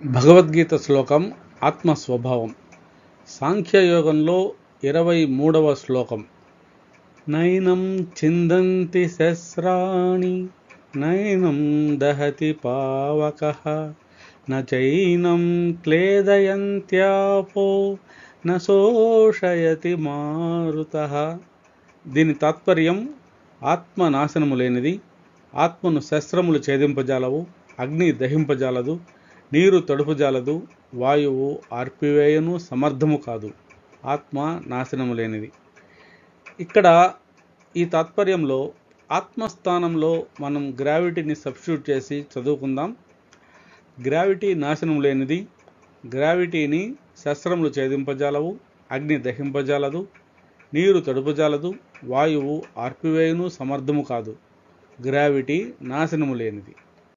భగవద్గీత శ్లోకం ఆత్మస్వభావం. సాంఖ్యయోగంలో 23వ శ్లోకం. నైనం చిందంతి శస్త్రాణి నైనం దహతి పావకః నచైనం క్లేదయంత్యాపో నశోషయతి మారుతః. దీని తాత్పర్యం, ఆత్మ నాశనము లేనిది, ఆత్మను శస్త్రములు ఛేదింపజాలవు, అగ్ని దహింపజాలదు, నీరు తడుపుజాలదు, వాయువు ఆర్పివేయను సమర్థము కాదు. ఆత్మ నాశనము లేనిది. ఇక్కడ ఈ తాత్పర్యంలో ఆత్మస్థానంలో మనం గ్రావిటీని సబ్స్టిట్యూట్ చేసి చదువుకుందాం. గ్రావిటీ నాశనం లేనిది, గ్రావిటీని శస్త్రములు ఛేదింపజాలవు, అగ్ని దహింపజాలదు, నీరు తడుపుజాలదు, వాయువు ఆర్పివేయను సమర్థము కాదు. గ్రావిటీ నాశనము లేనిది.